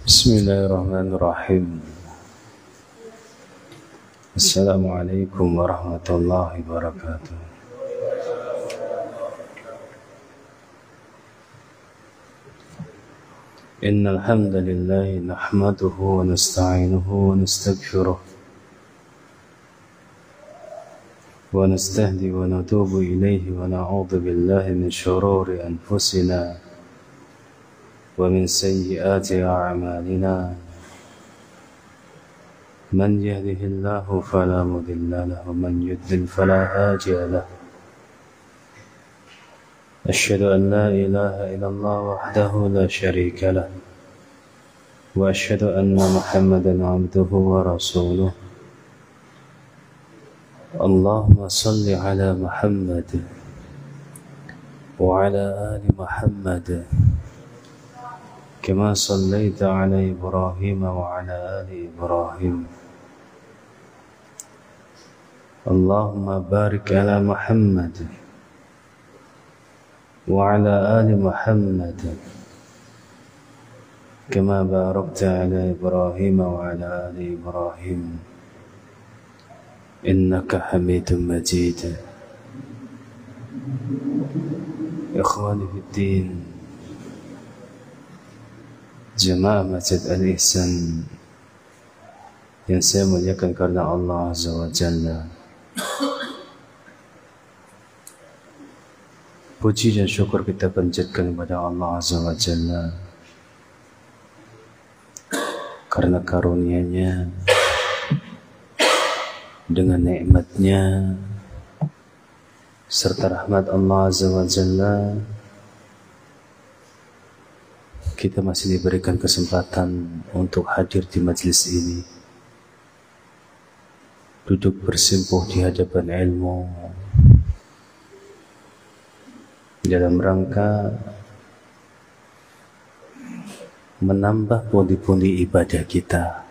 Bismillahirrahmanirrahim. Assalamualaikum warahmatullahi wabarakatuh. Innal hamdalillah nahmaduhu wa nasta'inuhu wa nastaghfiruh wa nastahdi wa natubu ilayhi wa na'udzu billahi min shururi anfusina wa min sayyiati a'malina. Man yahdihillahu fala mudilla lahu wa man yudlil fala hadiya lahu. Asyhadu an la ilaha illallah wahdahu la syarika lah wa asyhadu anna Muhammadan 'abduhu wa rasuluh. Allahumma salli ala Muhammad wa ala ali Muhammad kama sallaita ala Ibrahim wa ala ali Ibrahim. Allahumma barik ala Muhammad wa ala ali Muhammad kama barakta ala Ibrahim wa ala ali Ibrahim innaka Hamidum Majid. Ikhwani fid din, Jemaah Masjid Al-Ihsan yang saya muliakan karena Allah Azza wa Jalla. Puji dan syukur kita panjatkan kepada Allah Azza wa Jalla karena karunia-Nya, dengan nikmat-Nya serta rahmat Allah Azza wa Jalla, kita masih diberikan kesempatan untuk hadir di majelis ini, duduk bersimpuh di hadapan ilmu dalam rangka menambah pundi-pundi ibadah kita.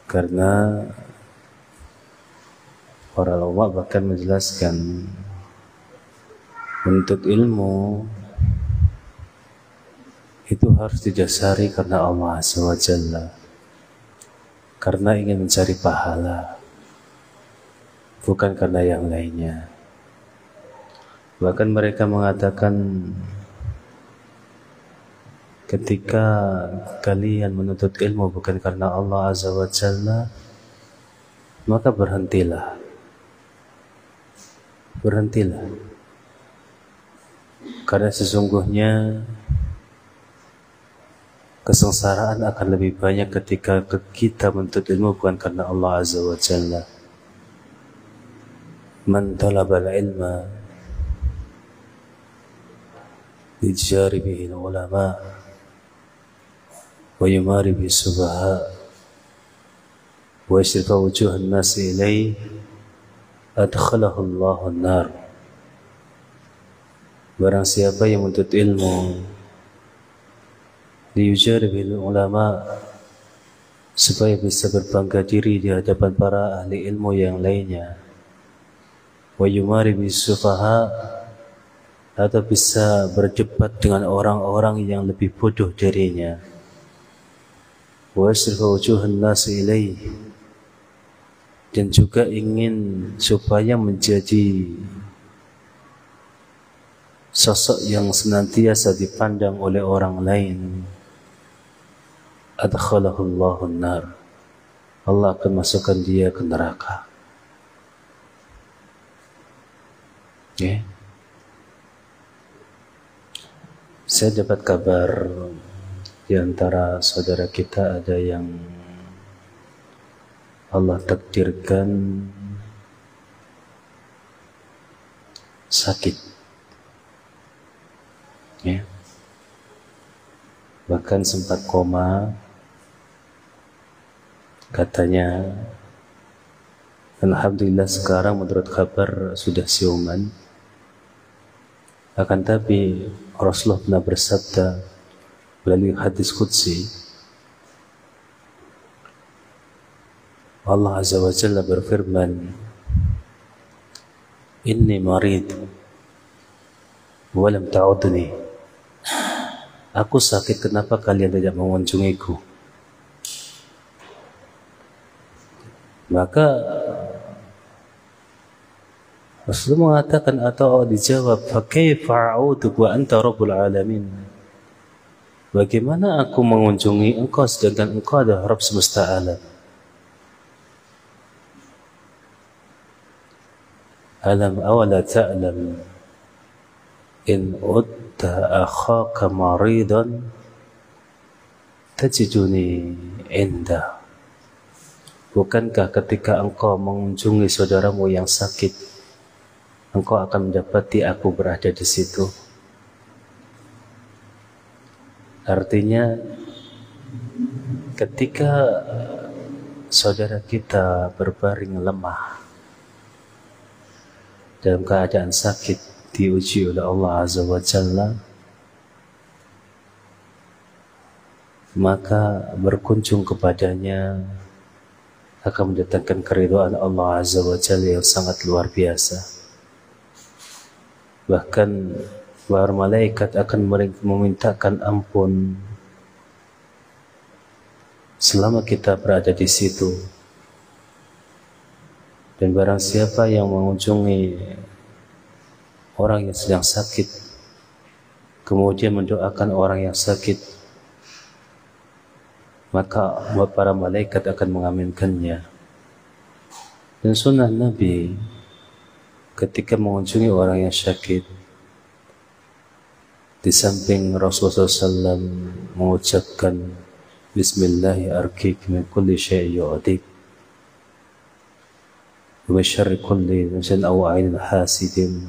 Karena para ulama bahkan menjelaskan untuk ilmu itu harus didasari karena Allah Azza wa Jalla, karena ingin mencari pahala, bukan karena yang lainnya. Bahkan mereka mengatakan, ketika kalian menuntut ilmu bukan karena Allah Azza wa Jalla, maka berhentilah. Karena sesungguhnya kesengsaraan akan lebih banyak ketika kita menuntut ilmu bukan karena Allah Azza wa Jalla. Man talabal ilma lijari bihi ulama wa yumari bihi subaha wa yashrifa wujuhan nasi ilaih adkhalahu Allahu an-nar. Barang siapa yang menuntut ilmu liyujari bihi ulama, supaya bisa berbangga diri di hadapan para ahli ilmu yang lainnya, wa yumari bihi sufaha, atau bisa berdebat dengan orang-orang yang lebih bodoh darinya, wa yashrifa wujuhan nasi ilaih, dan juga ingin supaya menjadi sosok yang senantiasa dipandang oleh orang lain, adkhalahu Allahu an-nar, Allah akan masukkan dia ke neraka. Okay. Saya dapat kabar di antara saudara kita ada yang Allah takdirkan sakit, ya. Bahkan sempat koma katanya. Alhamdulillah sekarang menurut kabar sudah siuman. Akan tapi Rasulullah pernah bersabda melalui hadis qudsi, Allah Azza wa Jalla berfirman, Inni marid walam ta'udni. aku sakit, kenapa kalian tidak mengunjungiku? Maka Rasulullah mengatakan atau dijawab, "Fakaifa a'uduk wa anta rabbul alamin?" Bagaimana aku mengunjungi engkau sedangkan engkau adalah Rabb semesta alam? Alam awala ta'lam in udda akhaka maridan tajiduni indah. Bukankah ketika engkau mengunjungi saudaramu yang sakit, engkau akan mendapati aku berada di situ? Artinya, ketika saudara kita berbaring lemah dalam keadaan sakit, diuji oleh Allah Azza wa Jalla, maka berkunjung kepadanya akan mendatangkan keridhaan Allah Azza wa Jalla yang sangat luar biasa. Bahkan para malaikat akan memintakan ampun selama kita berada di situ. Dan barang siapa yang mengunjungi orang yang sedang sakit, kemudian mendoakan orang yang sakit, maka para malaikat akan mengaminkannya. Dan sunnah Nabi ketika mengunjungi orang yang sakit, di samping Rasulullah SAW mengucapkan Bismillahi arkik min kulli syai' yu'adik wa syarri kulli nafsin aw 'ainin hasidin.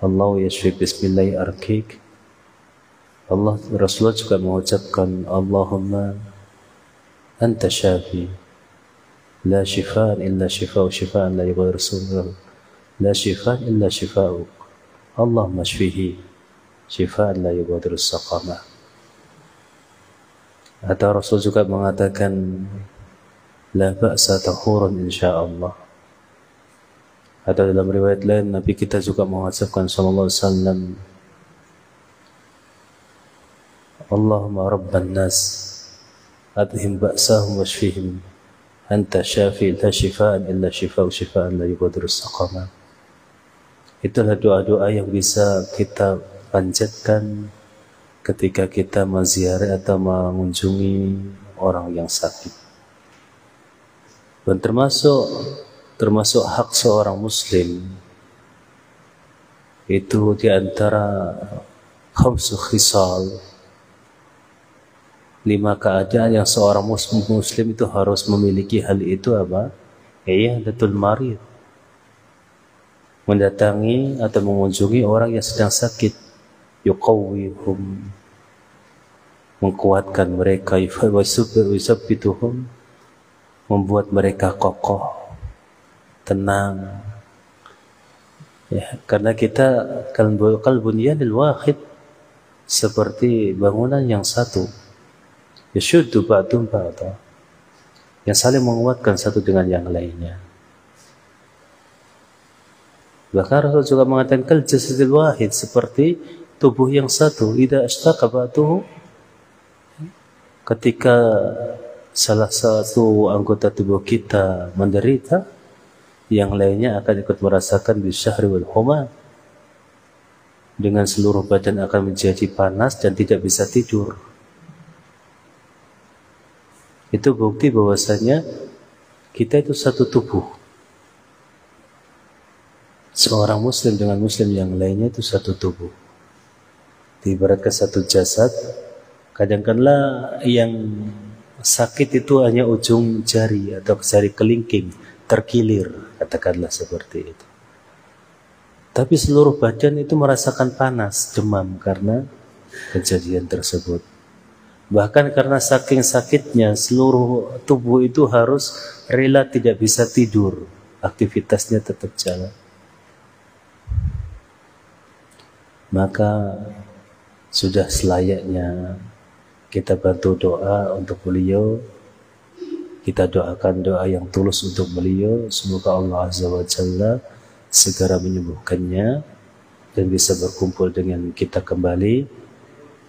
Allah yashfik Bismillahi arkik. Rasulullah juga mengucapkan Allahumma anta syafi la shifaan illa shifa'u shifaan la yughadiru saqama la shifaan illa shifa'uk Allahumma shfihi shifaan la yughadiru saqama. Atau Rasul juga mengatakan la ba'sa tahurun insyaallah. Atau dalam riwayat lain Nabi kita juga mengucapkan sallallahu alaihi wasallam Allahumma rabban nas adhim ba'sahum washfihim anta syafi la shifaan illa shifa'u shifaan la yughadiru saqama. Itulah doa-doa yang bisa kita panjatkan ketika kita menziarah atau mengunjungi orang yang sakit. Dan termasuk hak seorang muslim itu di antara khamsu khisal, 5 keadaan yang seorang muslim itu harus memiliki. Hal itu apa? Iyadatul marid, mendatangi atau mengunjungi orang yang sedang sakit, yuqawwihum, mengkuatkan mereka, yusabbituhum, membuat mereka kokoh, tenang. Ya, karena kita kalbunyanil wahid, seperti bangunan yang satu, yashuddu ba'dum ba'da, yang saling menguatkan satu dengan yang lainnya. Bahkan Rasul juga mengatakan kal jasadil wahid, seperti tubuh yang satu, idza ashtaka ba'duhu, ketika salah satu anggota tubuh kita menderita, yang lainnya akan ikut merasakan bisyahri wal huma, dengan seluruh badan akan menjadi panas dan tidak bisa tidur. Itu bukti bahwasanya kita itu satu tubuh. Seorang muslim dengan muslim yang lainnya itu satu tubuh. Diibaratkan satu jasad. Kadang-kadang yang sakit itu hanya ujung jari atau jari kelingking, terkilir, katakanlah seperti itu. Tapi seluruh badan itu merasakan panas, demam karena kejadian tersebut. Bahkan karena saking sakitnya, seluruh tubuh itu harus rela tidak bisa tidur, aktivitasnya tetap jalan. Maka sudah selayaknya kita bantu doa untuk beliau. Kita doakan doa yang tulus untuk beliau, semoga Allah Azza wa Jalla segera menyembuhkannya dan bisa berkumpul dengan kita kembali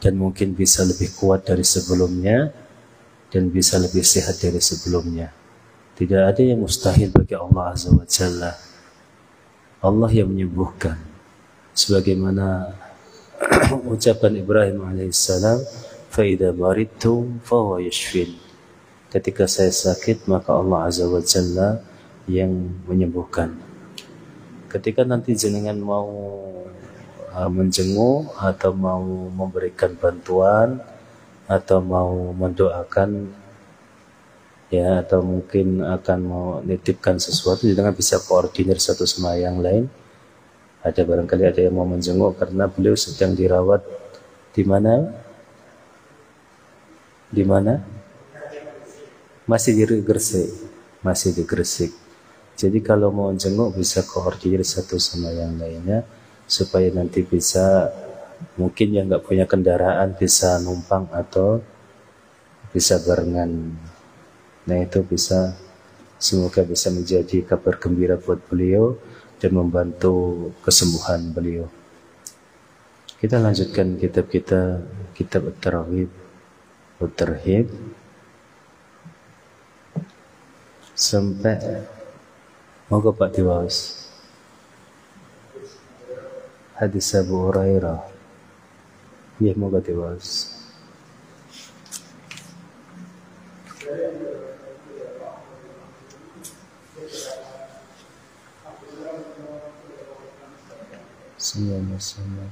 dan mungkin bisa lebih kuat dari sebelumnya dan bisa lebih sehat dari sebelumnya. Tidak ada yang mustahil bagi Allah Azza wa Jalla. Allah yang menyembuhkan. Sebagaimana ucapan Ibrahim alaihissalam, "Fa idza maridtu fa huwa yashfin." Ketika saya sakit, maka Allah Azza wa Jalla yang menyembuhkan. Ketika nanti jenengan mau menjenguk atau mau memberikan bantuan atau mau mendoakan, ya, atau mungkin akan mau nitipkan sesuatu, jenengan bisa koordinir satu sama yang lain. Ada barangkali ada yang mau menjenguk karena beliau sedang dirawat di mana? Di mana? Masih di Gresik. Masih di Gresik. Jadi kalau mau jenguk bisa koordinir satu sama yang lainnya supaya nanti bisa, mungkin yang nggak punya kendaraan bisa numpang atau bisa barengan. Nah itu bisa, semoga bisa menjadi kabar gembira buat beliau dan membantu kesembuhan beliau. Kita lanjutkan kitab kita, kitab At-Targhib sampai mau ke Pak Tiwas hadis Abu Hurairah. Ya, mau ke Tiwas. Sama-sama.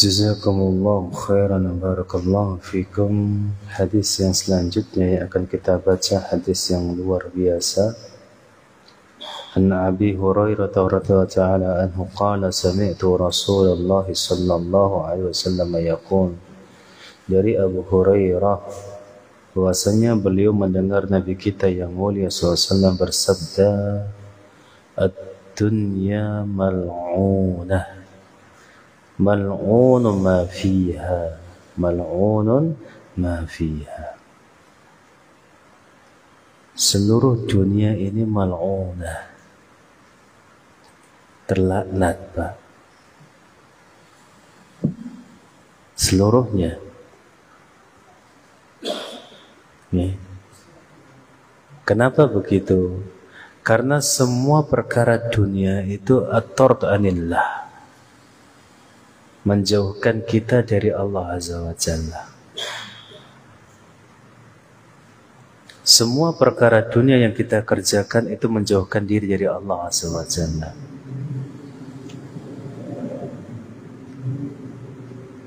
Jazakumullah khairan, barakallahu fikum. Hadis yang selanjutnya yang akan kita baca hadis yang luar biasa. An Abi Hurairah radhiyallahu ta'ala anhu qala sami'tu Rasulullah sallallahu alaihi wasallam yaqul. Dari Abu Hurairah bahwasanya beliau mendengar Nabi kita yang mulia SAW bersabda, "Ad-dunya mal'unah. Mal'unun ma fiha, mal'unun ma fiha." Seluruh dunia ini mal'unah, terlaknat, Pak. Seluruhnya. Ya. Kenapa begitu? Karena semua perkara dunia itu at-tard anillah, menjauhkan kita dari Allah Azza wa Jalla. Semua perkara dunia yang kita kerjakan itu menjauhkan diri dari Allah Azza wa Jalla.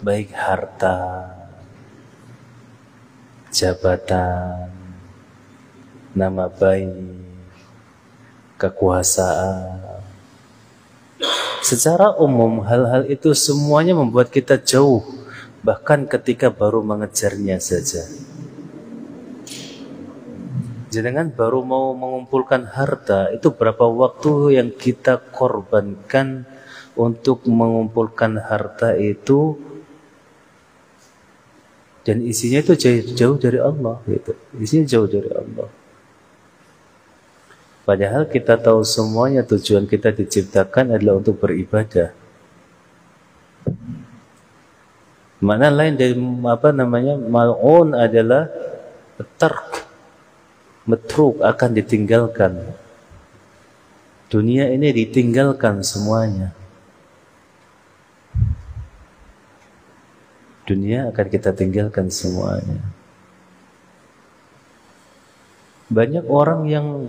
Baik harta, jabatan, nama baik, kekuasaan. Secara umum hal-hal itu semuanya membuat kita jauh, bahkan ketika baru mengejarnya saja. Jangan baru mau mengumpulkan harta, itu berapa waktu yang kita korbankan untuk mengumpulkan harta itu, dan isinya itu jauh dari Allah, gitu. Isinya jauh dari Allah. Padahal kita tahu semuanya tujuan kita diciptakan adalah untuk beribadah. Makna lain dari mal'un adalah tark, metruk, akan ditinggalkan. Dunia ini ditinggalkan semuanya. Dunia akan kita tinggalkan semuanya. Banyak orang yang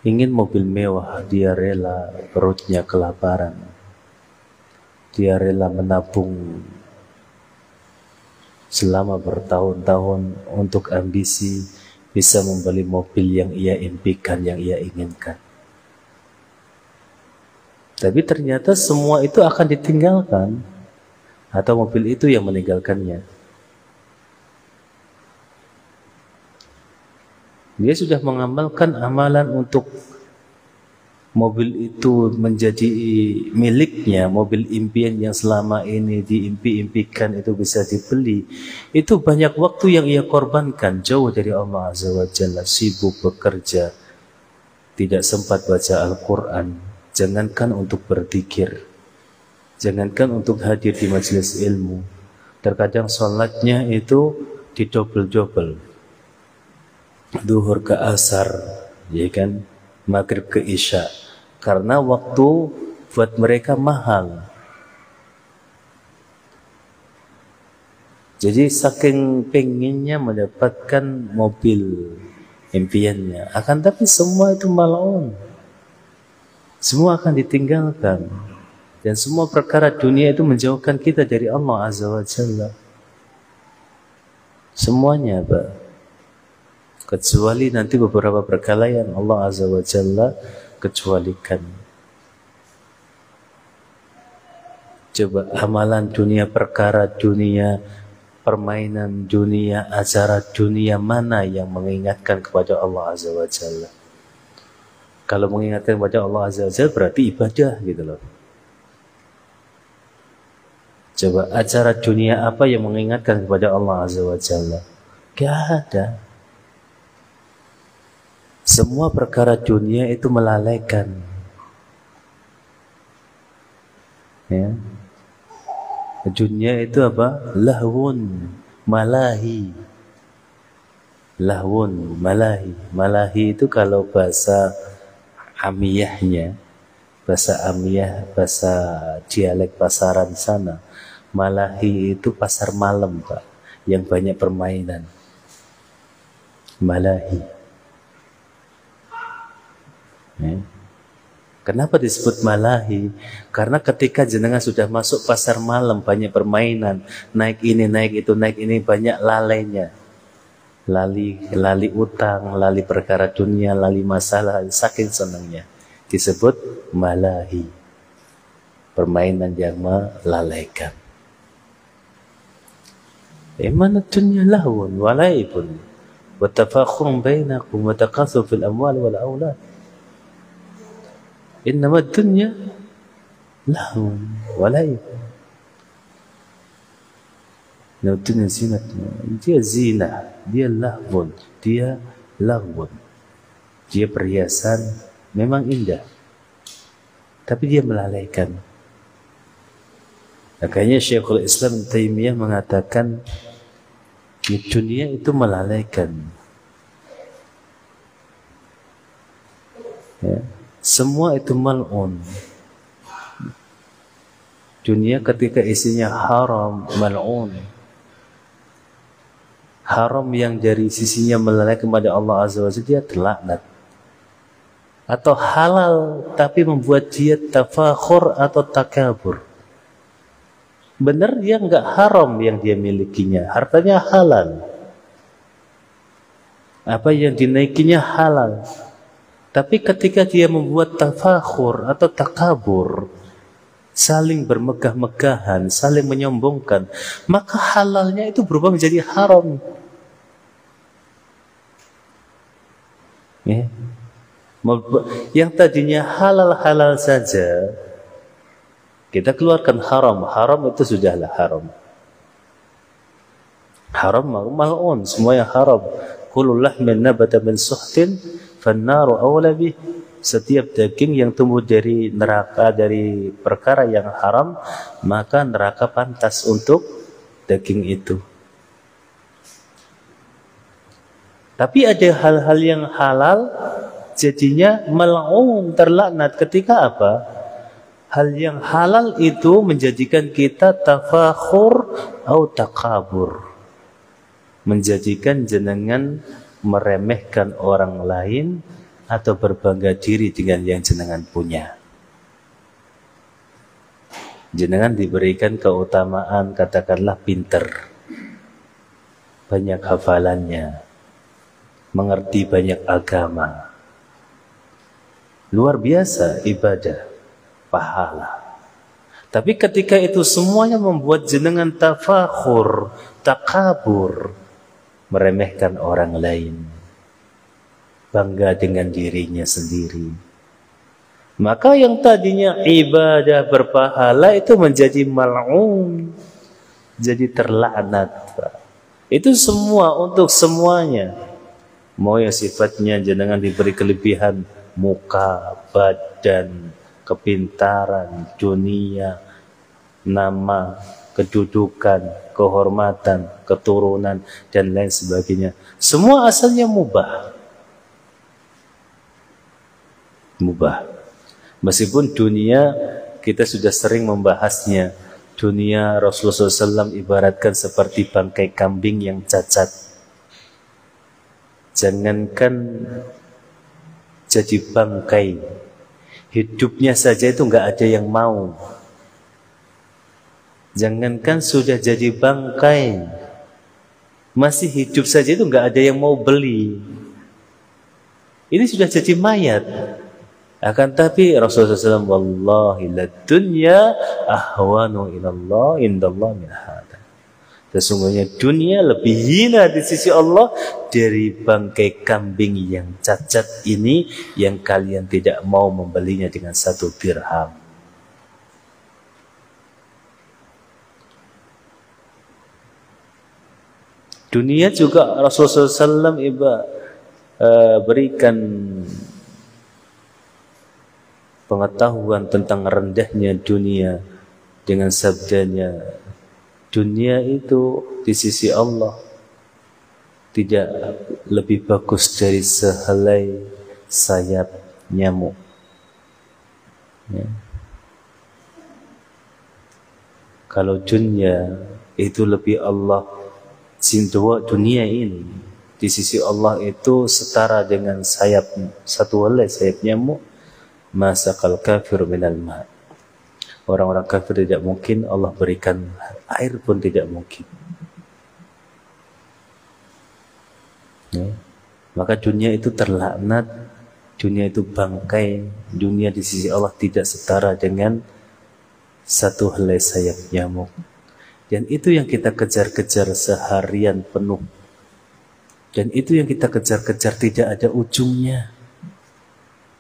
ingin mobil mewah, dia rela perutnya kelaparan. dia rela menabung selama bertahun-tahun untuk ambisi bisa membeli mobil yang ia impikan, yang ia inginkan. Tapi ternyata semua itu akan ditinggalkan, atau mobil itu yang meninggalkannya. Dia sudah mengamalkan amalan untuk mobil itu menjadi miliknya, mobil impian yang selama ini diimpi-impikan itu bisa dibeli. Itu banyak waktu yang ia korbankan jauh dari Allah Azza wa Jalla, sibuk bekerja, tidak sempat baca Al-Quran, jangankan untuk berzikir, jangankan untuk hadir di majelis ilmu. Terkadang sholatnya itu didobel-dobel, duhur ke asar, ya kan, maghrib ke isya, karena waktu buat mereka mahal. Jadi saking pengennya mendapatkan mobil impiannya, akan tapi semua itu mal'un, semua akan ditinggalkan, dan semua perkara dunia itu menjauhkan kita dari Allah Azza wa Jalla. Semuanya, Pak, kecuali nanti beberapa perkara yang Allah Azza wa Jalla kecualikan. Coba amalan dunia, perkara dunia, permainan dunia, acara dunia, mana yang mengingatkan kepada Allah Azza wa Jalla? Kalau mengingatkan kepada Allah Azza wa Jalla berarti ibadah gitu loh. Coba acara dunia apa yang mengingatkan kepada Allah Azza wa Jalla? Gak ada. Semua perkara dunia itu melalaikan, ya. Dunia itu apa? Lahwun, malahi. Lahwun, malahi. Malahi itu kalau bahasa amiyahnya, bahasa amiyah, bahasa dialek pasaran sana, malahi itu pasar malam, Pak, yang banyak permainan. Malahi. Kenapa disebut malahi? Karena ketika jenengan sudah masuk pasar malam, banyak permainan, naik ini, naik itu, naik ini, banyak lalainya. Lali utang, lali perkara dunia, lali masalah, saking senangnya disebut malahi. Permainan yang melalaikan. Mana dunia lahun walaibun wa tafakhurun bainakum wa takatsur fil amwal wal aulad. Innama dunya lahun walaib. Nah, dunia zinat, dia zina, dia lahun, dia lahun, dia perhiasan, memang indah, tapi dia melalaikan. Makanya Syekhul Islam Taimiyah mengatakan dunia itu melalaikan, ya. Semua itu mal'un. Dunia ketika isinya haram, mal'un. Haram yang dari sisinya melalaikan kepada Allah Azza wa Jalla, dia terlaknat. Atau halal tapi membuat dia tafakhur atau takabur. Benar dia enggak haram yang dia milikinya, hartanya halal. Apa yang dinaikinya halal. Tapi ketika dia membuat tafakhur atau takabur, saling bermegah-megahan, saling menyombongkan, maka halalnya itu berubah menjadi haram. Ya. Yang tadinya halal-halal saja, kita keluarkan haram. Haram itu sudahlah haram. Haram mal'un, semua yang haram. Kullu lahmin nabata min suhtin fannaru awla bih. Setiap daging yang tumbuh dari neraka, dari perkara yang haram, maka neraka pantas untuk daging itu. Tapi ada hal-hal yang halal jadinya mal'un, terlaknat. Ketika apa? Hal yang halal itu menjadikan kita tafakhur atau takabur, menjadikan jenengan meremehkan orang lain atau berbangga diri dengan yang jenengan punya. jenengan diberikan keutamaan, katakanlah pinter, banyak hafalannya, mengerti banyak agama, luar biasa ibadah, pahala. Tapi ketika itu semuanya membuat jenengan tafakhur, takabur, meremehkan orang lain, bangga dengan dirinya sendiri, maka yang tadinya ibadah berpahala itu menjadi mal'un, jadi terlaknat. Itu semua untuk semuanya. Mau yang sifatnya jenengan diberi kelebihan muka, badan, kepintaran, dunia, nama, kedudukan, kehormatan, keturunan, dan lain sebagainya. Semua asalnya mubah. Mubah. Meskipun dunia kita sudah sering membahasnya. Dunia Rasulullah SAW ibaratkan seperti bangkai kambing yang cacat. Jangankan jadi bangkai, hidupnya saja itu nggak ada yang mau. Jangankan sudah jadi bangkai, masih hidup saja itu nggak ada yang mau beli. Ini sudah jadi mayat. Akan tapi Rasulullah SAW, wallahi la dunya ahwanu ilallah indallah min hada. Sesungguhnya dunia lebih hina di sisi Allah dari bangkai kambing yang cacat ini, yang kalian tidak mau membelinya dengan 1 dirham. Dunia juga Rasulullah SAW berikan pengetahuan tentang rendahnya dunia dengan sabdanya, dunia itu di sisi Allah tidak lebih bagus dari sehelai sayap nyamuk. Ya. Kalau dunia itu lebih Allah cinta, dunia ini di sisi Allah itu setara dengan sayap, 1 helai sayap nyamuk, masakal kafir minal ma'. Orang-orang kafir tidak mungkin Allah berikan air pun tidak mungkin. Ya. Maka dunia itu terlaknat, dunia itu bangkai, dunia di sisi Allah tidak setara dengan 1 helai sayap nyamuk. Dan itu yang kita kejar-kejar seharian penuh. Dan itu yang kita kejar-kejar tidak ada ujungnya.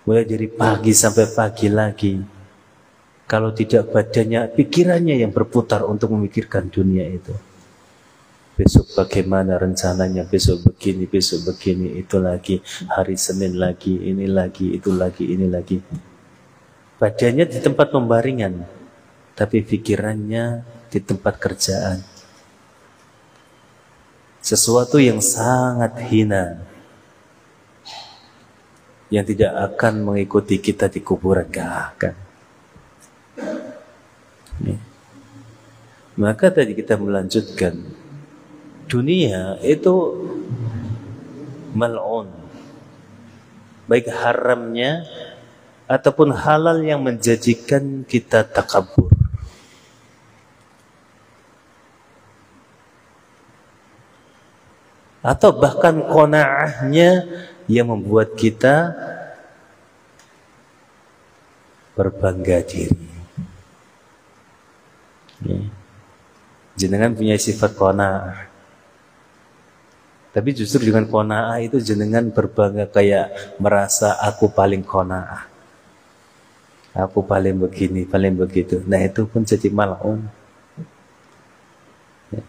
Mulai dari pagi sampai pagi lagi. Kalau tidak badannya, pikirannya yang berputar untuk memikirkan dunia itu. Besok bagaimana rencananya, besok begini, itu lagi. Hari Senin lagi, ini lagi, itu lagi, ini lagi. Badannya di tempat pembaringan, tapi pikirannya di tempat kerjaan. Sesuatu yang sangat hina, yang tidak akan mengikuti kita di kuburan, gak akan. Maka tadi kita melanjutkan, dunia itu mal'un, baik haramnya ataupun halal yang menjadikan kita takabur. Atau bahkan qanaahnya yang membuat kita berbangga diri. Ya. Jenengan punya sifat qanaah. Tapi justru dengan qanaah itu jenengan berbangga, kayak merasa aku paling qanaah. Aku paling begini, paling begitu. Nah itu pun jadi mal'un. Ya.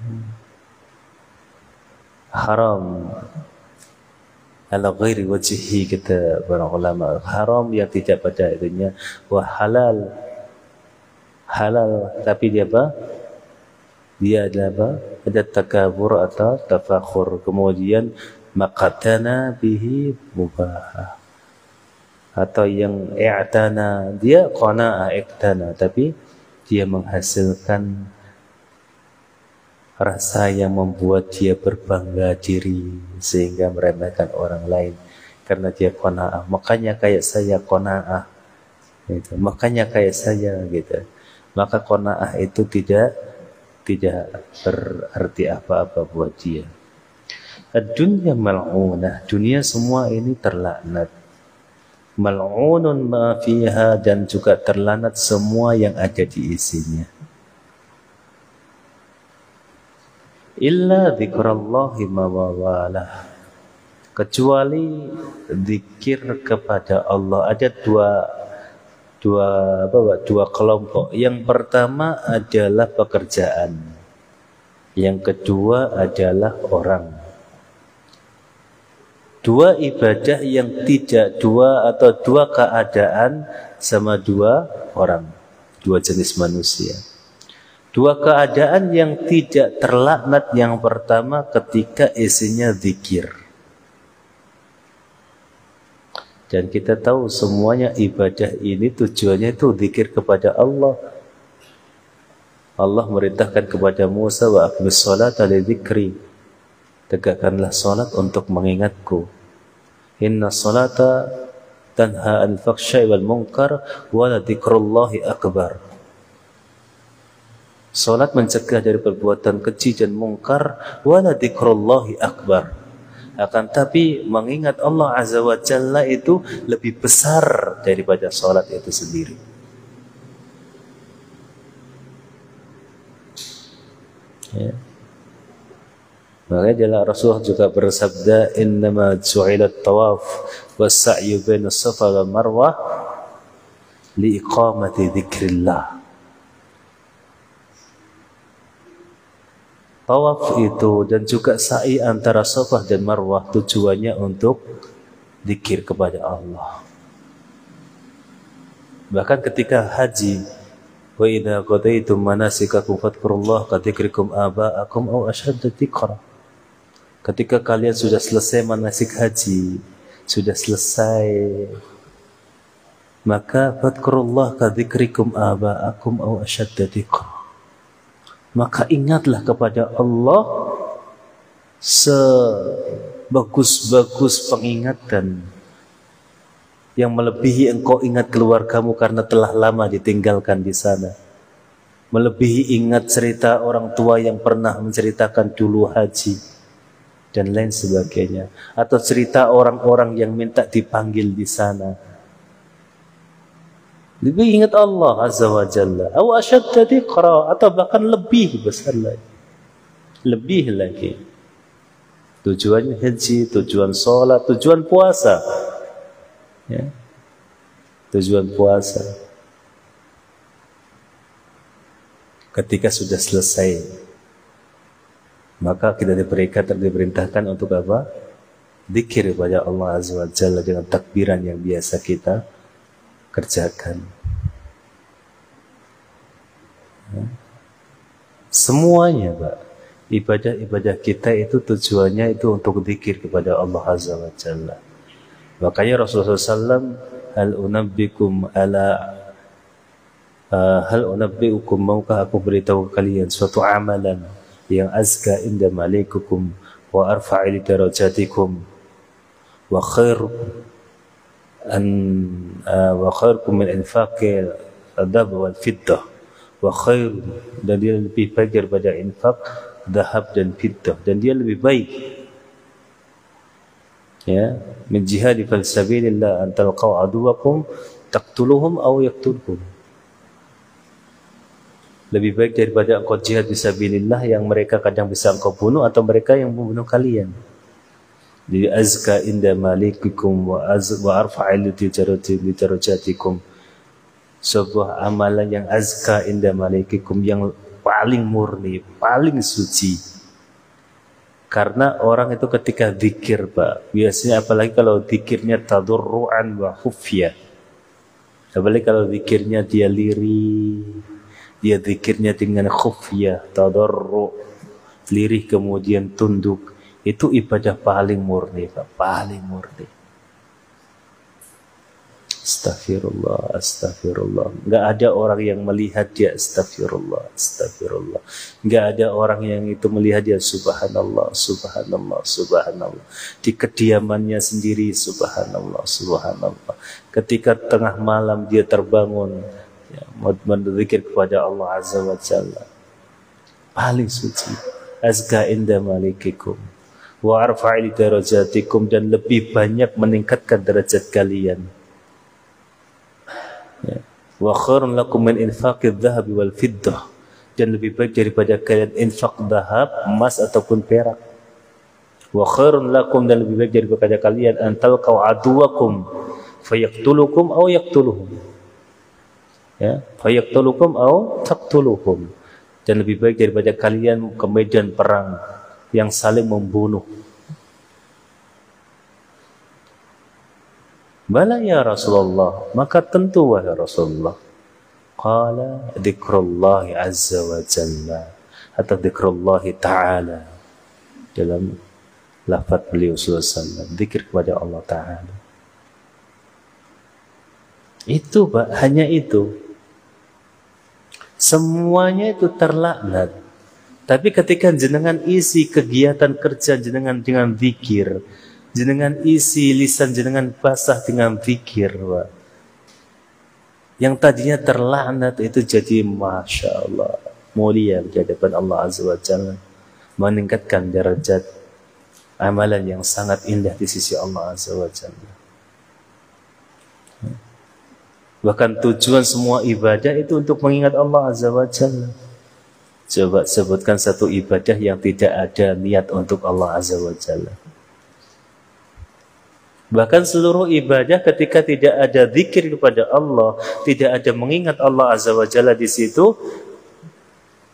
Haram ala ghairi wajhi, kata para ulama. Haram yang tidak pada itunya. Wah halal, halal tapi dia apa? Dia ada apa? Ada takabur atau tafakhur. Kemudian maqatana bihi mubah. Atau yang i'tana, dia qana'a iktana, tapi dia menghasilkan rasa yang membuat dia berbangga diri sehingga meremehkan orang lain karena dia qanaah. Makanya kayak saya qanaah gitu. Makanya kayak saya gitu. maka qanaah itu tidak berarti apa-apa buat dia. Ad-dunya mal'unah, dunia semua ini terlaknat. Mal'unun ma fiha, dan juga terlaknat semua yang ada di isinya. Illa dzikrallahi mawawalah, kecuali zikir kepada Allah. Ada dua kelompok. Yang pertama adalah pekerjaan, yang kedua adalah orang. Dua ibadah yang tidak dua atau dua keadaan sama dua orang, dua jenis manusia. Dua keadaan yang tidak terlaknat, yang pertama ketika isinya zikir. Dan kita tahu semuanya ibadah ini tujuannya itu zikir kepada Allah. Allah merintahkan kepada Musa, wa aqimis sholata li dzikri, tegakkanlah salat untuk mengingatku. Inna sholata tanha 'anil fahsya'i wal munkar wa la dzikrullahi akbar. Salat mencegah dari perbuatan keji dan mungkar, wa la dzikrullahi akbar. Akan tapi mengingat Allah Azza wa Jalla itu lebih besar daripada salat itu sendiri. Ya. Makanya jalan Rasulullah juga bersabda, innama ju'ilat tawaf was-sa'yu baina safa wal marwah li iqamati dzikrillah. Tawaf itu dan juga sa'i antara Safa dan Marwah tujuannya untuk zikir kepada Allah. Bahkan ketika haji, wa idza qadaytum manasikakum fadhkurullaha ka dzikrikum aba'akum aw ashadda dzikra. Ketika kalian sudah selesai manasik haji, sudah selesai, maka fadhkurullaha ka dzikrikum aba'akum aw ashadda dzikra. Maka ingatlah kepada Allah sebagus-bagus pengingatan yang melebihi engkau ingat keluargamu karena telah lama ditinggalkan di sana. Melebihi ingat cerita orang tua yang pernah menceritakan dulu haji dan lain sebagainya, atau cerita orang-orang yang minta dipanggil di sana. Lebih ingat Allah Azza wa Jalla, aw ashadda dzikra, atau bahkan lebih besar lagi. Lebih lagi. Tujuan haji, tujuan sholat, tujuan puasa. Ya. Tujuan puasa. Ketika sudah selesai, maka kita diperintahkan untuk apa? Zikir kepada Allah Azza wa Jalla dengan takbiran yang biasa kita kerjakan. Semuanya, Pak, ibadah-ibadah kita itu tujuannya itu untuk zikir kepada Allah Azza wa Jalla. Makanya Rasulullah SAW, hal unabbi'ukum, maukah aku beritahu kalian suatu amalan yang azka inda malikukum wa arfa'i darajatikum wa khairukum min infaqi adab wal fiddah, wa khair, dan dia lebih baik daripada infak dahab dan fiddah, dan dia lebih baik, ya, min jihadi fi sabilillah an talqaw aduwakum taqtuluhum aw yaqtulukum. Lebih baik daripada engkau jihad fi sabilillah yang mereka kadang bisa engkau bunuh atau mereka yang membunuh kalian. Jadi azka inda malikikum wa arfa'il darajatikum, sebuah amalan yang azka inda malikikum, yang paling murni, paling suci. Karena orang itu ketika zikir, Pak, biasanya apalagi kalau zikirnya tadurru'an wa khufya, apalagi kalau zikirnya dia lirih, dia zikirnya dengan khufya, tadarru', lirih kemudian tunduk, itu ibadah paling murni, Pak, paling murni. Astagfirullah, astagfirullah. Enggak ada orang yang melihat dia astagfirullah, astagfirullah. Enggak ada orang yang itu melihat dia subhanallah, subhanallah, subhanallah. Di kediamannya sendiri subhanallah, subhanallah. Ketika tengah malam dia terbangun, Ya, berzikir kepada Allah Azza wa Jalla. Paling suci. Azka inda malikikum. Wa arfa'il darajatikum, dan lebih banyak meningkatkan derajat kalian. Ya. Wa khairun lakum min infaqidh dhahabi wal fiddah, dan lebih baik daripada kalian infak dahab, emas ataupun perak. Wa khairun lakum, dan lebih baik daripada kalian an talqaw aduwakum fayaqtulukum aw yaqtuluhum. Ya, fayaqtulukum aw taqtuluhum, dan lebih baik daripada kalian ke medan perang yang saling membunuh. Bala ya Rasulullah, maka tentu wahai Rasulullah. Qala dzikrullahi azza wa jalla, atau dzikrullahi ta'ala, dalam lafaz beliau sallallahu alaihi wasallam, zikir kepada Allah Ta'ala. Itu Pak, hanya itu. Semuanya itu terlaknat. Tapi ketika jenengan isi kegiatan kerja jenengan dengan zikir, jenengan isi lisan jenengan basah dengan zikir, Pak, yang tadinya terlaknat itu jadi Masya Allah, mulia di hadapan Allah Azza wa Jalla, meningkatkan derajat amalan yang sangat indah di sisi Allah Azza wa Jalla. Bahkan tujuan semua ibadah itu untuk mengingat Allah Azza wa Jalla. Coba sebutkan satu ibadah yang tidak ada niat untuk Allah Azza wa Jalla. Bahkan seluruh ibadah ketika tidak ada zikir kepada Allah, tidak ada mengingat Allah Azza wa Jalla di situ,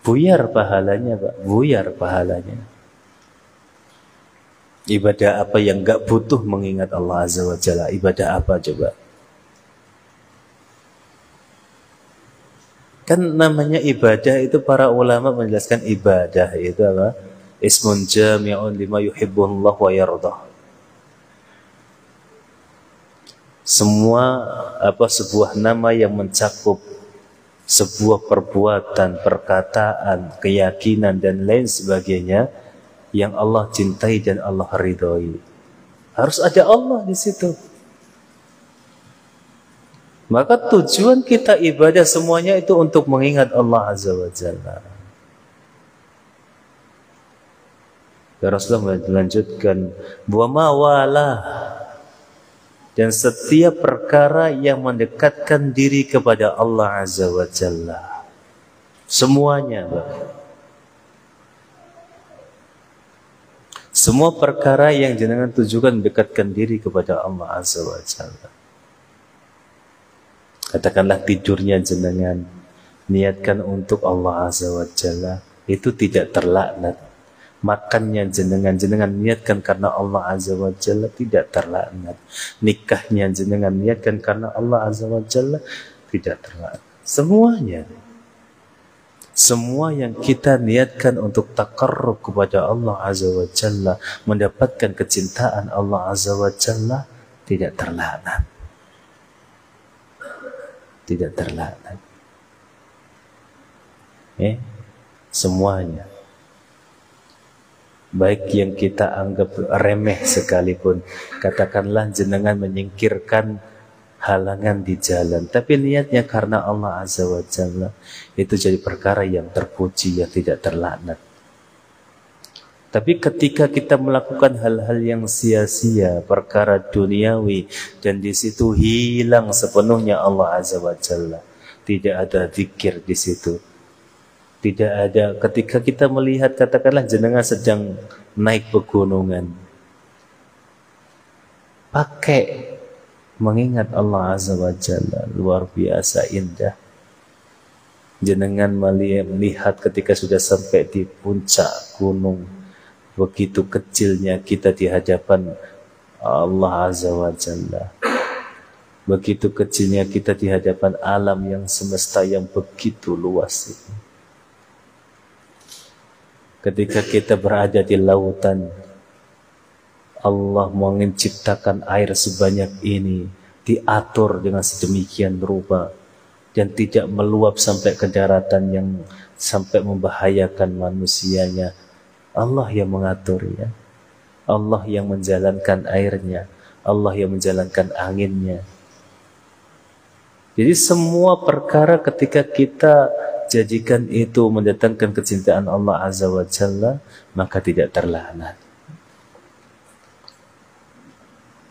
buyar pahalanya, Pak, buyar pahalanya. Ibadah apa yang enggak butuh mengingat Allah Azza wa Jalla? Ibadah apa coba? Kan namanya ibadah itu para ulama menjelaskan ibadah itu apa? Ismun jami'un lima yuhibbullah wa yardah. Semua sebuah nama yang mencakup sebuah perbuatan, perkataan, keyakinan dan lain sebagainya yang Allah cintai dan Allah ridhoi. Harus ada Allah di situ. Maka tujuan kita ibadah semuanya itu untuk mengingat Allah Azza wa Jalla. Rasulullah melanjutkan, wa ma wala, dan setiap perkara yang mendekatkan diri kepada Allah Azza wa Jalla. Semuanya, Pak. Semua perkara yang jenengan tujukan mendekatkan diri kepada Allah Azza wa Jalla. Katakanlah tidurnya jenengan niatkan untuk Allah Azza wa Jalla, itu tidak terlaknat. Makannya jenengan niatkan karena Allah Azza wa Jalla, tidak terlaknat. Nikahnya jenengan niatkan karena Allah Azza wa Jalla, tidak terlaknat. Semuanya, semua yang kita niatkan untuk taqarrub kepada Allah Azza wa Jalla, mendapatkan kecintaan Allah Azza wa Jalla, tidak terlaknat. Tidak terlaknat. Semuanya. Baik yang kita anggap remeh sekalipun. Katakanlah jenengan menyingkirkan halangan di jalan, tapi niatnya karena Allah Azza wa Jalla, itu jadi perkara yang terpuji, yang tidak terlaknat. Tapi ketika kita melakukan hal-hal yang sia-sia, perkara duniawi, dan di situ hilang sepenuhnya Allah Azza wa Jalla, tidak ada zikir di situ, tidak ada. Ketika kita melihat, katakanlah jenengan sedang naik pegunungan, pakai mengingat Allah Azza wa Jalla, luar biasa indah. Jenengan melihat ketika sudah sampai di puncak gunung, begitu kecilnya kita di hadapan Allah Azza wa Jalla. Begitu kecilnya kita di hadapan alam yang semesta yang begitu luas itu. Ketika kita berada di lautan, Allah menciptakan air sebanyak ini, diatur dengan sedemikian rupa, dan tidak meluap sampai ke daratan yang sampai membahayakan manusianya. Allah yang mengaturnya, Allah yang menjalankan airnya, Allah yang menjalankan anginnya. Jadi semua perkara ketika kita jadikan itu mendatangkan kecintaan Allah Azza wa Jalla, maka tidak terlaknat.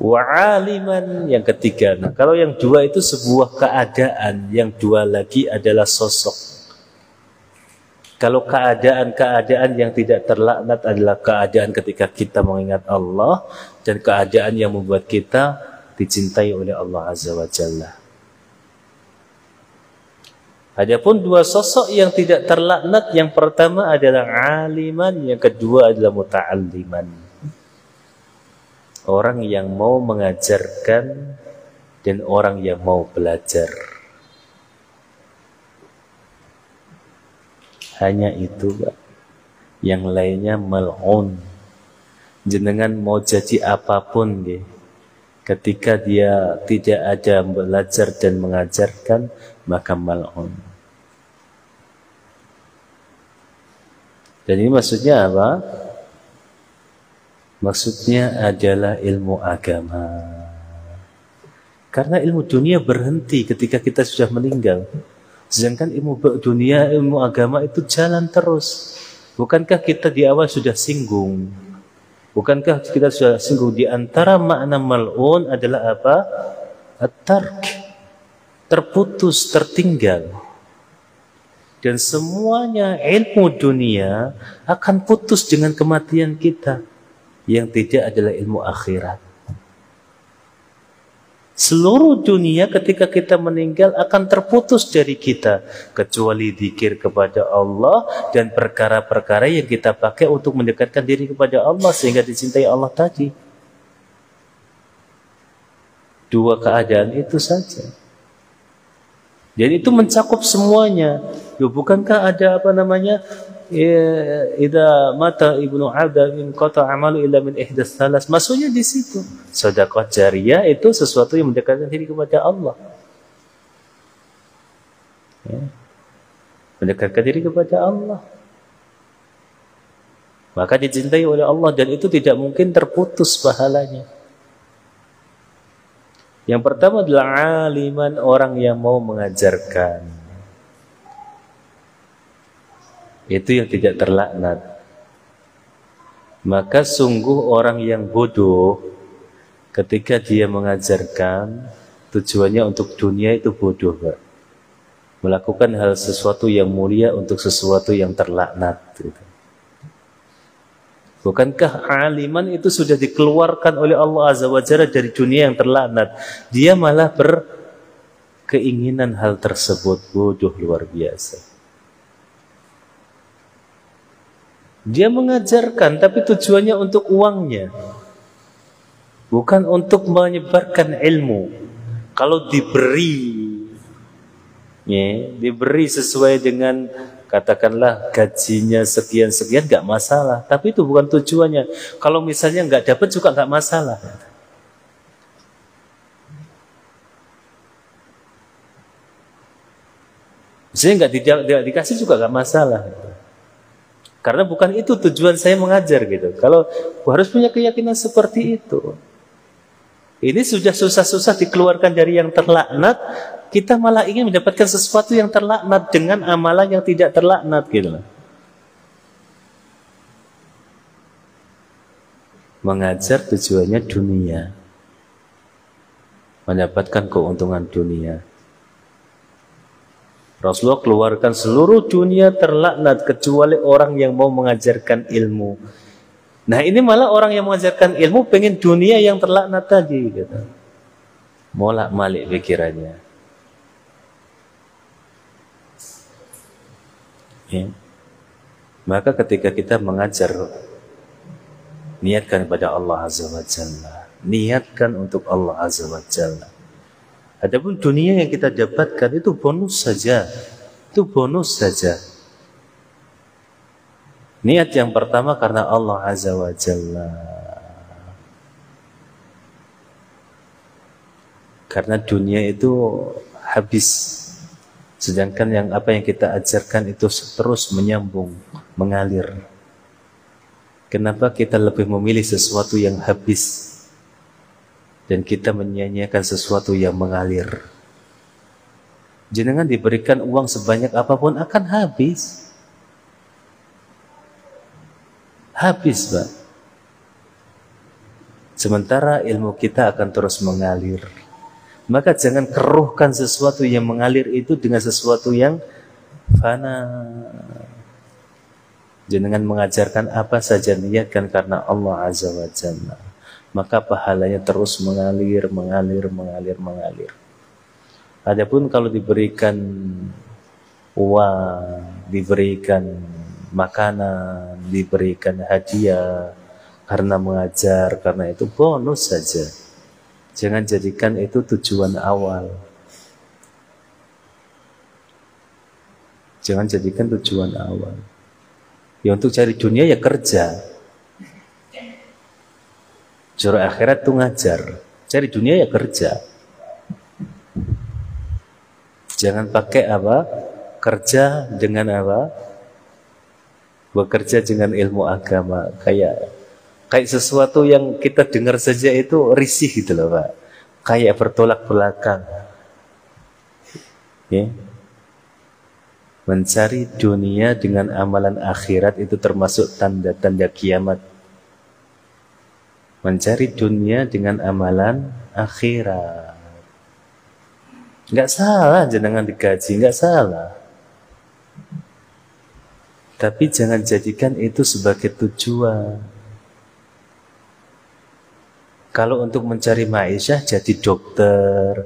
Wa aliman yang ketiga. Nah, kalau yang dua itu sebuah keadaan, yang dua lagi adalah sosok. Kalau keadaan-keadaan yang tidak terlaknat adalah keadaan ketika kita mengingat Allah, dan keadaan yang membuat kita dicintai oleh Allah Azza wa Jalla. Adapun dua sosok yang tidak terlaknat, yang pertama adalah aliman, yang kedua adalah muta'alliman. Orang yang mau mengajarkan dan orang yang mau belajar. Hanya itu, Pak. Yang lainnya mal'un. Jenengan mau jadi apapun dia, ketika dia tidak ada belajar dan mengajarkan, maka mal'un. Dan ini maksudnya apa? Maksudnya adalah ilmu agama. Karena ilmu dunia berhenti ketika kita sudah meninggal. Sedangkan ilmu dunia, ilmu agama itu jalan terus. Bukankah kita di awal sudah singgung? Bukankah kita sudah singgung di antara makna mal'un adalah apa? At-tark. Terputus, tertinggal. Dan semuanya ilmu dunia akan putus dengan kematian kita. Yang tidak adalah ilmu akhirat. Seluruh dunia ketika kita meninggal akan terputus dari kita. Kecuali zikir kepada Allah dan perkara-perkara yang kita pakai untuk mendekatkan diri kepada Allah sehingga dicintai Allah tadi. Dua keadaan itu saja. Jadi itu mencakup semuanya. Ya, bukankah ada apa namanya? Idza mata ibnu Adam qata amalu illa min ihdas salas. Maksudnya di situ. Sedekah jariyah itu sesuatu yang mendekatkan diri kepada Allah. Ya. Mendekatkan diri kepada Allah. Maka dicintai oleh Allah dan itu tidak mungkin terputus pahalanya. Yang pertama adalah aliman, orang yang mau mengajarkan. Itu yang tidak terlaknat. Maka sungguh orang yang bodoh ketika dia mengajarkan, tujuannya untuk dunia itu bodoh, Pak. Melakukan hal sesuatu yang mulia untuk sesuatu yang terlaknat. Gitu. Bukankah aliman itu sudah dikeluarkan oleh Allah Azza wa Jalla dari dunia yang terlaknat? Dia malah berkeinginan hal tersebut. Bodoh luar biasa. Dia mengajarkan tapi tujuannya untuk uangnya. Bukan untuk menyebarkan ilmu. Kalau diberi sesuai dengan katakanlah gajinya sekian-sekian gak masalah. Tapi itu bukan tujuannya. Kalau misalnya gak dapat juga gak masalah. Misalnya gak dikasih juga gak masalah. Karena bukan itu tujuan saya mengajar gitu. Kalau harus punya keyakinan seperti itu. Ini sudah susah-susah dikeluarkan dari yang terlaknat, kita malah ingin mendapatkan sesuatu yang terlaknat dengan amalan yang tidak terlaknat gitu. Mengajar tujuannya dunia. Mendapatkan keuntungan dunia. Rasulullah keluarkan seluruh dunia terlaknat kecuali orang yang mau mengajarkan ilmu. Nah ini malah orang yang mengajarkan ilmu pengen dunia yang terlaknat tadi gitu. Molak-malik pikirannya. Ya. Maka ketika kita mengajar, niatkan kepada Allah Azza wa Jalla. Niatkan untuk Allah Azza wa Jalla. Adapun dunia yang kita dapatkan itu bonus saja. Itu bonus saja. Niat yang pertama karena Allah Azza wa Jalla. Karena dunia itu habis. Sedangkan apa yang kita ajarkan itu terus menyambung, mengalir. Kenapa kita lebih memilih sesuatu yang habis dan kita menyia-nyiakan sesuatu yang mengalir? Jenengan diberikan uang sebanyak apapun akan habis. Habis, Pak. Sementara ilmu kita akan terus mengalir. Maka jangan keruhkan sesuatu yang mengalir itu dengan sesuatu yang fana. Jenengan mengajarkan apa saja niatkan karena Allah Azza wa Jalla. Maka pahalanya terus mengalir. Adapun kalau diberikan uang, diberikan makanan, diberikan hadiah karena mengajar, karena itu bonus saja. Jangan jadikan itu tujuan awal. Jangan jadikan tujuan awal. Ya untuk cari dunia ya kerja. Cari akhirat tuh ngajar. Cari dunia ya kerja. Jangan pakai apa? Kerja dengan apa? Bekerja dengan ilmu agama. Kayak sesuatu yang kita dengar saja itu risih gitu loh, Pak. Kayak bertolak belakang. Ya. Mencari dunia dengan amalan akhirat itu termasuk tanda-tanda kiamat. Mencari dunia dengan amalan akhirat. Enggak salah jenengan digaji, enggak salah. Tapi jangan jadikan itu sebagai tujuan. Kalau untuk mencari ma'isyah jadi dokter,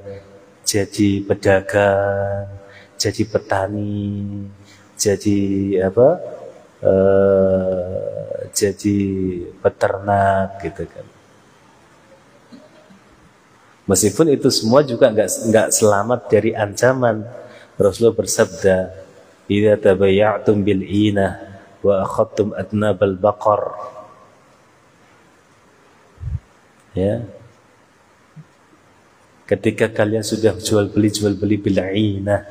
jadi pedagang, jadi petani, jadi apa? Jadi peternak gitu kan. Meskipun itu semua juga enggak selamat dari ancaman. Rasulullah bersabda, "Idza tabayya'tum bil 'inah wa akhadtum adnabal baqar." Ya. Ketika kalian sudah jual beli bil 'inah,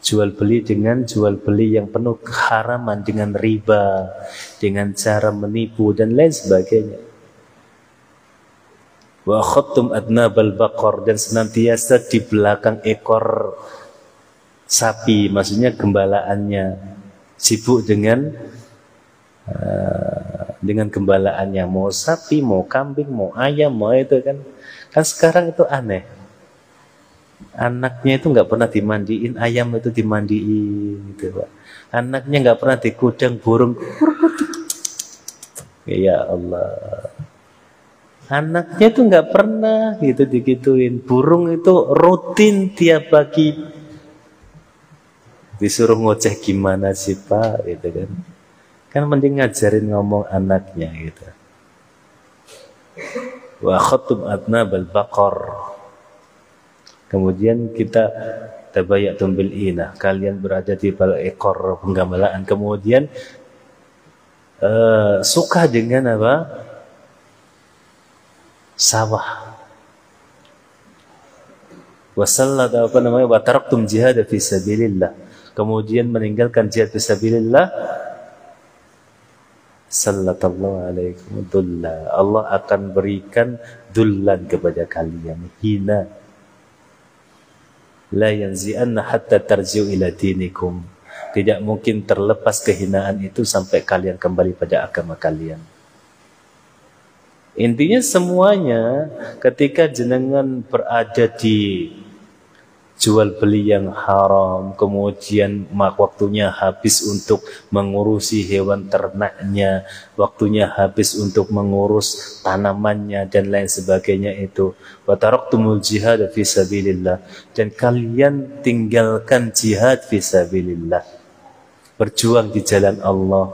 jual beli dengan jual beli yang penuh keharaman, dengan riba, dengan cara menipu dan lain sebagainya. Wa akhadtum adnabal baqar, dan senantiasa di belakang ekor sapi, maksudnya gembalaannya, sibuk dengan gembalaannya, mau sapi, mau kambing, mau ayam, mau itu kan. Kan sekarang itu aneh. Anaknya itu nggak pernah dimandiin, ayam itu dimandiin, gitu Pak. Anaknya nggak pernah dikudang, burung. Ya Allah. Anaknya itu nggak pernah gitu digituin. Burung itu rutin tiap pagi. Disuruh ngoceh gimana sih Pak, gitu kan? Kan mending ngajarin ngomong anaknya gitu. Wa khatum adnabal baqar. Kemudian kita tabayya'tum bil inah, kalian berada di bawah ekor penggembalaan. Kemudian suka dengan apa? Sawah. Wasallat apa namanya? Wa taraktum jihad fi sabilillah. Kemudian meninggalkan jihad fi sabilillah. Sallallahu alaikum dullah. Allah akan berikan dullan kepada kalian, hina. La yanzi'anna hatta tarji'u ila dinikum. Tidak mungkin terlepas kehinaan itu sampai kalian kembali pada agama kalian. Intinya semuanya ketika jenengan berada di jual beli yang haram, kemudian waktunya habis untuk mengurusi hewan ternaknya, waktunya habis untuk mengurus tanamannya dan lain sebagainya itu. Wa taraktumul jihad fi sabilillah, dan kalian tinggalkan jihad fi sabilillah. Berjuang di jalan Allah,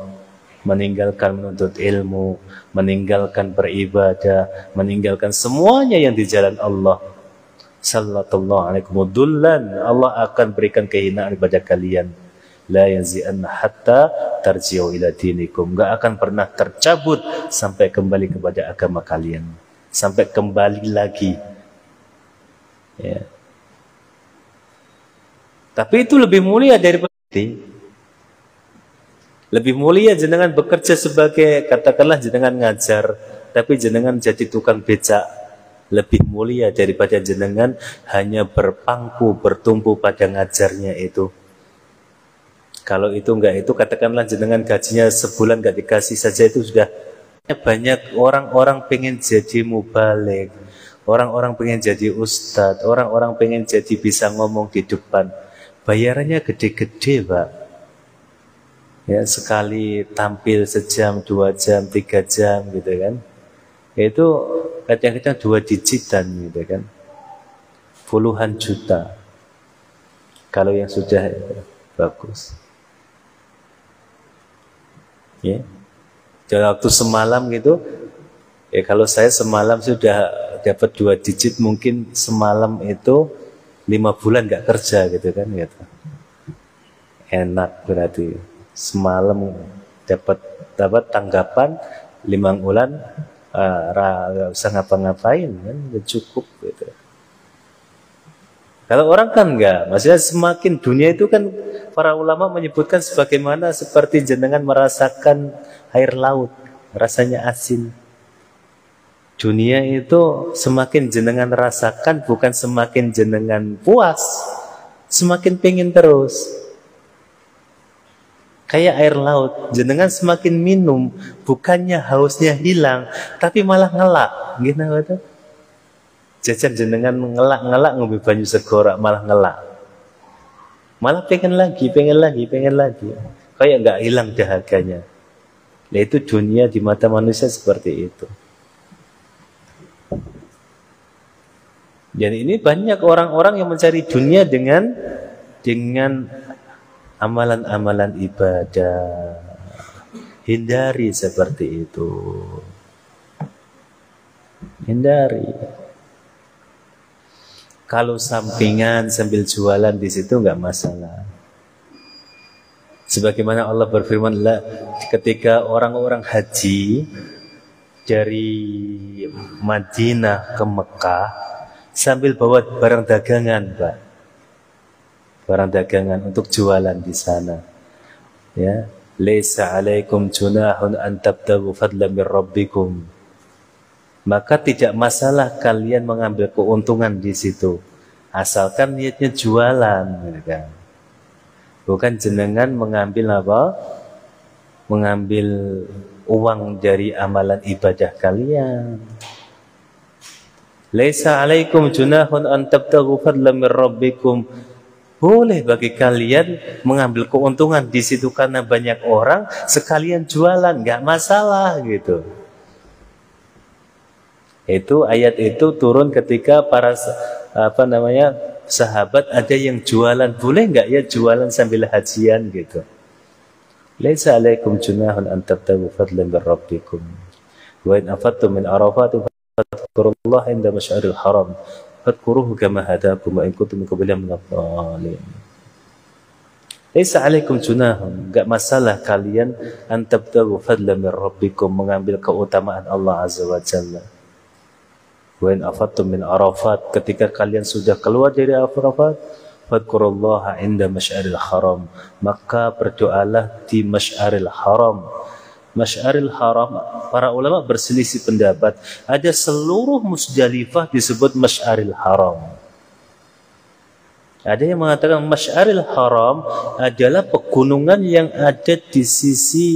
meninggalkan menuntut ilmu, meninggalkan beribadah, meninggalkan semuanya yang di jalan Allah. Sallallahu alaikum dullan, Allah akan berikan kehinaan kepada kalian. La yanzi'anna hatta tarji'u ila dinikum. Enggak akan pernah tercabut sampai kembali kepada agama kalian, sampai kembali lagi. Ya. Tapi itu lebih mulia daripada itu. Lebih mulia jenengan bekerja sebagai, katakanlah jenengan ngajar, tapi jenengan jadi tukang becak. lebih mulia daripada jenengan hanya berpangku bertumpu pada ngajarnya itu. Kalau itu enggak, itu katakanlah jenengan gajinya sebulan enggak dikasih saja, itu sudah banyak orang-orang pengen jadi mubalik, orang-orang pengen jadi ustadz, orang-orang pengen jadi bisa ngomong di depan. Bayarannya gede-gede, Pak. Ya, sekali tampil sejam, 2 jam, 3 jam gitu kan. Itu kadang-kadang 2 digitan gitu kan. Puluhan juta. Kalau yang sudah bagus. Ya. Dalam waktu semalam gitu, ya kalau saya semalam sudah dapat 2 digit, mungkin semalam itu 5 bulan nggak kerja gitu kan, gitu. Enak berarti semalam dapat tanggapan 5 bulan, nggak usah ngapa-ngapain kan, udah cukup gitu. Kalau orang kan enggak, maksudnya semakin dunia itu kan para ulama menyebutkan sebagaimana seperti jenengan merasakan air laut, rasanya asin. Dunia itu semakin jenengan rasakan, bukan semakin jenengan puas, semakin pengen terus. Kayak air laut, jenengan semakin minum, bukannya hausnya hilang, tapi malah ngelak. Gitu. Jajan jenengan ngelak-ngelak ngombe banyu segora, malah ngelak. Malah pengen lagi. Kayak nggak hilang dahaganya. Nah, itu dunia di mata manusia seperti itu. Dan ini banyak orang-orang yang mencari dunia dengan amalan-amalan ibadah. Hindari seperti itu. Hindari. Kalau sampingan sambil jualan di situ nggak masalah. Sebagaimana Allah berfirman, ketika orang-orang haji dari Madinah ke Mekah sambil bawa barang dagangan, Pak. Barang dagangan untuk jualan di sana. Ya, laisa 'alaikum junahun an tabtaghu fadlan min rabbikum. Maka tidak masalah kalian mengambil keuntungan di situ, asalkan niatnya jualan, kan? Bukan jenengan mengambil apa? Mengambil uang dari amalan ibadah kalian. Laisa 'alaikum junahun an tabtaghu fadlan min rabbikum. Boleh bagi kalian mengambil keuntungan di situ karena banyak orang, sekalian jualan, nggak masalah gitu. Itu ayat itu turun ketika para sahabat ada yang jualan. Boleh nggak ya jualan sambil hajian gitu? Laisa 'alaikum junahun an tabtaghu fadlan min rabbikum. Wa in afattum min arafatin fadhkurullaha 'inda masy'aril haram. Fadhkuruhu kama hadakum wa in kuntum min qablihi minadh dhalin. Laisa 'alaikum junahun, enggak masalah kalian an tabtaghu fadlan min rabbikum, mengambil keutamaan Allah Azza wa Jalla. Wa in afattum min arafat, ketika kalian sudah keluar dari Arafat, fadhkurullaha 'inda masy'aril haram, maka berdoalah di masy'aril haram. Masy'aril haram, para ulama berselisih pendapat. Ada seluruh Musdalifah disebut masy'aril haram. Ada yang mengatakan masy'aril haram adalah pegunungan yang ada di sisi,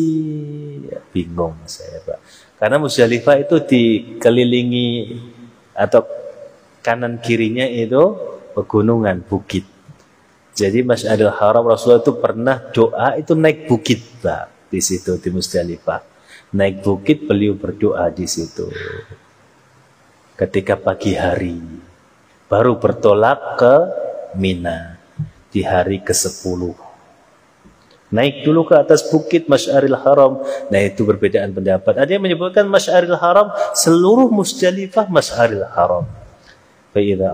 bingung saya, Pak. Karena Musdalifah itu dikelilingi atau kanan kirinya itu pegunungan, bukit. Jadi Masy'aril Haram, Rasulullah itu pernah doa itu naik bukit, Pak, di situ di Musdalifah. Naik bukit, beliau berdoa di situ. Ketika pagi hari, baru bertolak ke Mina di hari ke-10. Naik dulu ke atas bukit Masy'aril Haram. Nah, itu perbedaan pendapat. Ada yang menyebutkan Masy'aril Haram seluruh Musdalifah Masy'aril Haram. Fa idza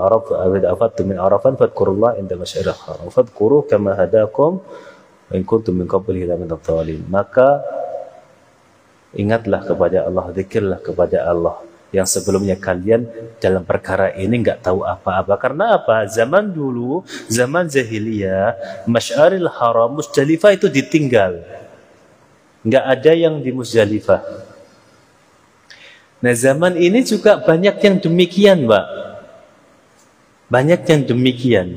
afattum min arafan fadhkurullaha 'inda masy'aril haram. Fadhkuruhu kama hadakum wa in kuntum min qablihi laminadh dhalin. Maka ingatlah kepada Allah, zikirlah kepada Allah yang sebelumnya kalian dalam perkara ini enggak tahu apa-apa. Karena apa? Zaman dulu, zaman jahiliyah, Masy'aril Haram, Musdalifah itu ditinggal. Enggak ada yang di Musdalifah. Nah zaman ini juga banyak yang demikian, Pak. Banyak yang demikian.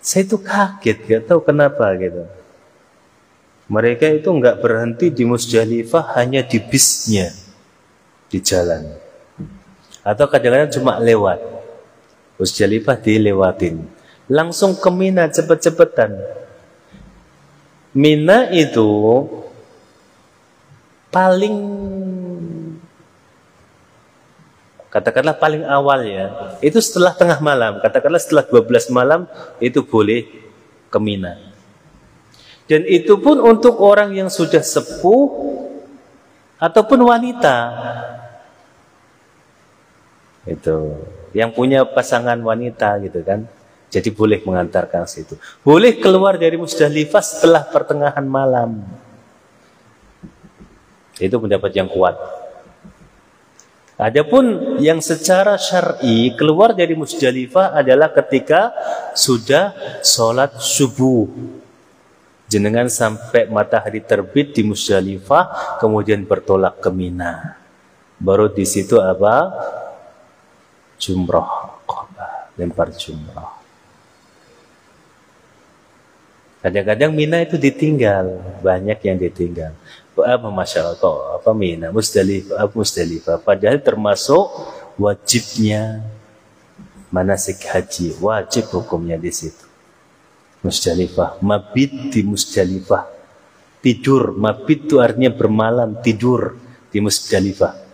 Saya itu kaget, gak tahu kenapa gitu. Mereka itu nggak berhenti di Musdalifah hanya di bisnya, di jalan. Atau kadang-kadang cuma lewat. Musdalifah dilewatin. Langsung ke Mina cepet-cepetan. Mina itu paling, katakanlah paling awal ya, itu setelah tengah malam, katakanlah setelah 12 malam itu boleh ke Mina. Dan itu pun untuk orang yang sudah sepuh ataupun wanita. Itu yang punya pasangan wanita gitu kan. Jadi boleh mengantarkan situ. Boleh keluar dari Musdalifah setelah pertengahan malam. Itu pendapat yang kuat. Adapun yang secara syar'i keluar dari Musdalifah adalah ketika sudah sholat subuh. Jenengan sampai matahari terbit di Musdalifah, kemudian bertolak ke Mina. Baru di situ apa? Jumrah, lempar jumrah. Kadang-kadang Mina itu ditinggal, banyak yang ditinggal. Masya Allah, apa Mina, Musdalifah. Padahal termasuk wajibnya manasik haji, wajib hukumnya di situ. Musdalifah, mabit di Musdalifah, tidur. Mabit itu artinya bermalam, tidur di Musdalifah.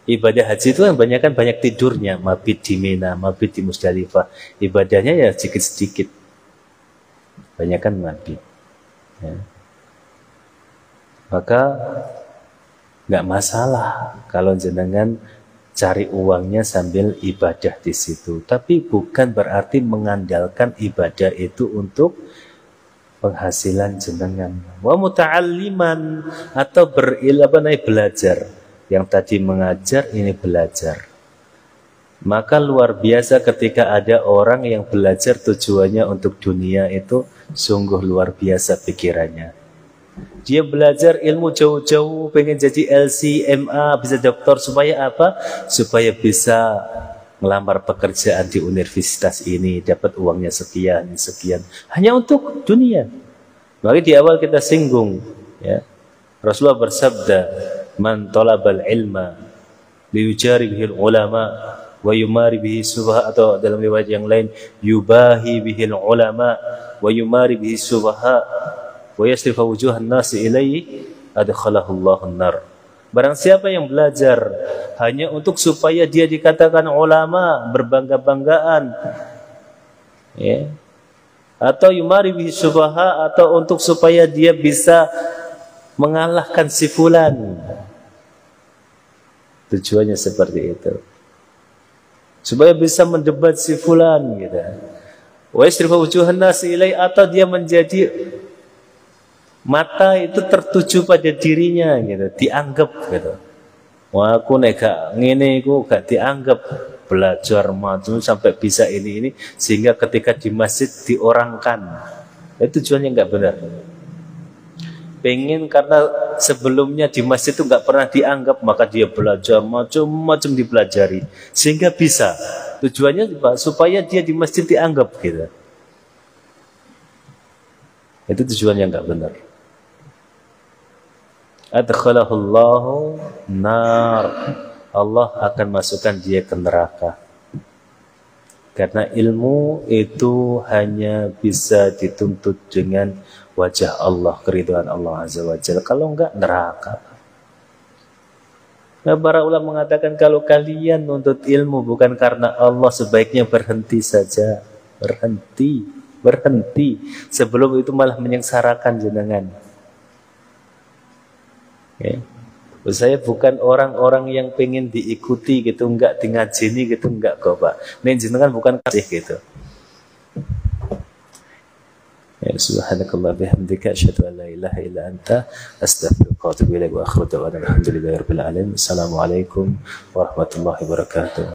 Ibadah haji itu kan banyak tidurnya, mabit di Mina, mabit di Musdalifah. Ibadahnya ya sedikit-sedikit. Banyak kan mabit. Ya. Maka nggak masalah kalau jenengan cari uangnya sambil ibadah di situ. Tapi bukan berarti mengandalkan ibadah itu untuk penghasilan jenengan. Wa muta'alliman, atau belajar. Yang tadi mengajar, ini belajar. Maka luar biasa ketika ada orang yang belajar tujuannya untuk dunia, itu sungguh luar biasa pikirannya. Dia belajar ilmu jauh-jauh, pengen jadi LC, MA, bisa doktor, supaya apa? Supaya bisa melamar pekerjaan di universitas ini, dapat uangnya sekian. Hanya untuk dunia. Maka di awal kita singgung, ya. Rasulullah bersabda, "Man talabal ilma liyujari bihil ulama wa yumari bihi subha," atau dalam riwayat yang lain, "yubahi bihil ulama wa yumari bihi subha wa yasrifa wujuhan nasi ilaihi adkhalahu Allahun nar." Barang siapa yang belajar hanya untuk supaya dia dikatakan ulama, berbangga-banggaan, ya, atau yumari bihi subha, atau untuk supaya dia bisa mengalahkan si fulan, tujuannya seperti itu, supaya bisa mendebat si fulan gitu. Wa yasrifa wujuhan nasi ilaihi, atau dia menjadi mata itu tertuju pada dirinya gitu, dianggap gitu. Wah, aku nek gak ngene iku gak dianggap, belajar maju sampai bisa ini sehingga ketika di masjid diorangkan. Itu tujuannya nggak benar. Pengen karena sebelumnya di masjid itu nggak pernah dianggap, maka dia belajar macam-macam dipelajari sehingga bisa. Tujuannya supaya dia di masjid dianggap gitu. Itu tujuannya nggak benar. Adkhalahullahu nar, Allah akan masukkan dia ke neraka. Karena ilmu itu hanya bisa dituntut dengan wajah Allah, keridhaan Allah Azza wa Jalla. Kalau enggak, neraka. Nah, para ulama mengatakan kalau kalian nuntut ilmu bukan karena Allah, sebaiknya berhenti saja. Berhenti. Sebelum itu malah menyengsarakan jenengan. Okay. Saya bukan orang-orang yang pengen diikuti gitu, enggak, di ngajini gitu, enggak kok Pak. Ini jenengan bukan kasih gitu. Ya, subhanakallah bihamdika asyhadu an la ilaha illa anta astaghfiruka wa atubu ilaik wa akhiru da'wana alhamdulillahi rabbil alamin. Assalamualaikum warahmatullahi wabarakatuh.